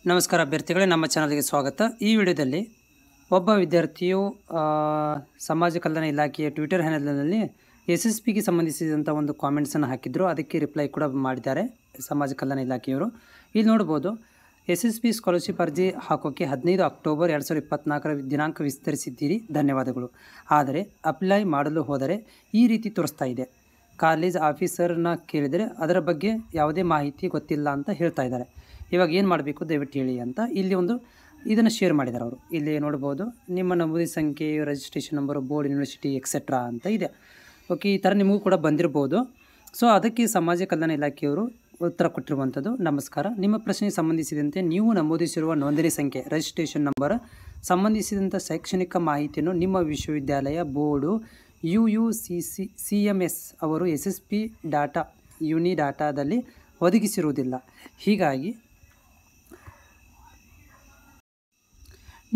ನಮಸ್ಕಾರ ಅಭ್ಯರ್ಥಿಗಳೇ, ನಮ್ಮ ಚಾನಲ್ಗೆ ಸ್ವಾಗತ. ಈ ವಿಡಿಯೋದಲ್ಲಿ ಒಬ್ಬ ವಿದ್ಯಾರ್ಥಿಯು ಸಮಾಜ ಕಲ್ಯಾಣ ಇಲಾಖೆಯ ಟ್ವಿಟರ್ ಹ್ಯಾಂಡಲ್ನಲ್ಲಿ SSPಗೆ ಸಂಬಂಧಿಸಿದಂಥ ಒಂದು ಕಾಮೆಂಟ್ಸನ್ನು ಹಾಕಿದ್ರು. ಅದಕ್ಕೆ ರಿಪ್ಲೈ ಕೂಡ ಮಾಡಿದ್ದಾರೆ ಸಮಾಜ ಕಲ್ಯಾಣ ಇಲಾಖೆಯವರು. ಇಲ್ಲಿ ನೋಡ್ಬೋದು, SSP ಸ್ಕಾಲರ್ಶಿಪ್ ಅರ್ಜಿ ಹಾಕೋಕ್ಕೆ 15 ಅಕ್ಟೋಬರ್ 2024 ದಿನಾಂಕ ವಿಸ್ತರಿಸಿದ್ದೀರಿ, ಧನ್ಯವಾದಗಳು. ಆದರೆ ಅಪ್ಲೈ ಮಾಡಲು ಹೋದರೆ ಈ ರೀತಿ ತೋರಿಸ್ತಾ ಇದೆ. ಕಾಲೇಜ್ ಆಫೀಸರ್ನ ಕೇಳಿದರೆ ಅದರ ಬಗ್ಗೆ ಯಾವುದೇ ಮಾಹಿತಿ ಗೊತ್ತಿಲ್ಲ ಅಂತ ಹೇಳ್ತಾ ಇದ್ದಾರೆ. ಇವಾಗ ಏನು ಮಾಡಬೇಕು ದಯವಿಟ್ಟು ಹೇಳಿ ಅಂತ ಇಲ್ಲಿ ಇದನ್ನು ಶೇರ್ ಮಾಡಿದ್ದಾರೆ ಅವರು. ಇಲ್ಲಿ ನೋಡ್ಬೋದು, ನಿಮ್ಮ ನಮೂದಿ ಸಂಖ್ಯೆ, registration number, board, university etcetera ಅಂತ ಇದೆ. ಓಕೆ, ಈ ಥರ ನಿಮಗೂ ಕೂಡ ಬಂದಿರ್ಬೋದು. ಸೊ ಅದಕ್ಕೆ ಸಮಾಜ ಕಲ್ಯಾಣ ಇಲಾಖೆಯವರು ಉತ್ತರ ಕೊಟ್ಟಿರುವಂಥದ್ದು. ನಮಸ್ಕಾರ, ನಿಮ್ಮ ಪ್ರಶ್ನೆಗೆ ಸಂಬಂಧಿಸಿದಂತೆ ನೀವು ನಮೂದಿಸಿರುವ ನೋಂದಣಿ ಸಂಖ್ಯೆ, ರಿಜಿಸ್ಟ್ರೇಷನ್ ನಂಬರ್ ಸಂಬಂಧಿಸಿದಂಥ ಶೈಕ್ಷಣಿಕ ಮಾಹಿತಿಯನ್ನು ನಿಮ್ಮ ವಿಶ್ವವಿದ್ಯಾಲಯ ಬೋರ್ಡು UUCMS ಅವರು SSP ಡಾಟಾ ಡಾಟಾದಲ್ಲಿ ಒದಗಿಸಿರುವುದಿಲ್ಲ. ಹೀಗಾಗಿ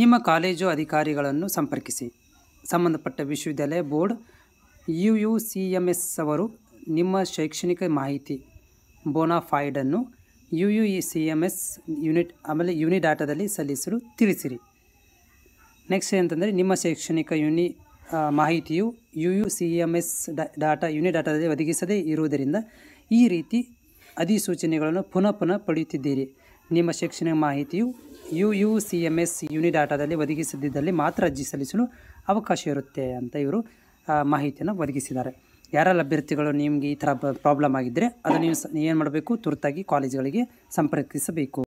ನಿಮ್ಮ ಕಾಲೇಜು ಅಧಿಕಾರಿಗಳನ್ನು ಸಂಪರ್ಕಿಸಿ. ಸಂಬಂಧಪಟ್ಟ ವಿಶ್ವವಿದ್ಯಾಲಯ ಬೋರ್ಡ್ UUCMS ಅವರು ನಿಮ್ಮ ಶೈಕ್ಷಣಿಕ ಮಾಹಿತಿ ಬೋನಾಫೈಡನ್ನು UUCMS ಡಾಟಾದಲ್ಲಿ ಸಲ್ಲಿಸಲು ತಿಳಿಸಿರಿ. ನೆಕ್ಸ್ಟ್ ಏನಂತಂದರೆ, ನಿಮ್ಮ ಶೈಕ್ಷಣಿಕ ಮಾಹಿತಿಯು UUCMS ಡಾಟಾದಲ್ಲಿ ಒದಗಿಸದೇ ಇರುವುದರಿಂದ ಈ ರೀತಿ ಅಧಿಸೂಚನೆಗಳನ್ನು ಪುನಃ ಪಡೆಯುತ್ತಿದ್ದೀರಿ. ನಿಮ್ಮ ಶೈಕ್ಷಣಿಕ ಮಾಹಿತಿಯು UUCMS ಡಾಟಾದಲ್ಲಿ ಒದಗಿಸದಿದ್ದಲ್ಲಿ ಮಾತ್ರ ಅರ್ಜಿ ಸಲ್ಲಿಸಲು ಅವಕಾಶ ಇರುತ್ತೆ ಅಂತ ಇವರು ಮಾಹಿತಿಯನ್ನು ಒದಗಿಸಿದ್ದಾರೆ. ಯಾರೆಲ್ಲ ಅಭ್ಯರ್ಥಿಗಳು ನಿಮಗೆ ಈ ಥರ ಪ್ರಾಬ್ಲಮ್ ಆಗಿದ್ದರೆ ಅದನ್ನು ನೀವು ಏನು ಮಾಡಬೇಕು, ತುರ್ತಾಗಿ ಕಾಲೇಜುಗಳಿಗೆ ಸಂಪರ್ಕಿಸಬೇಕು.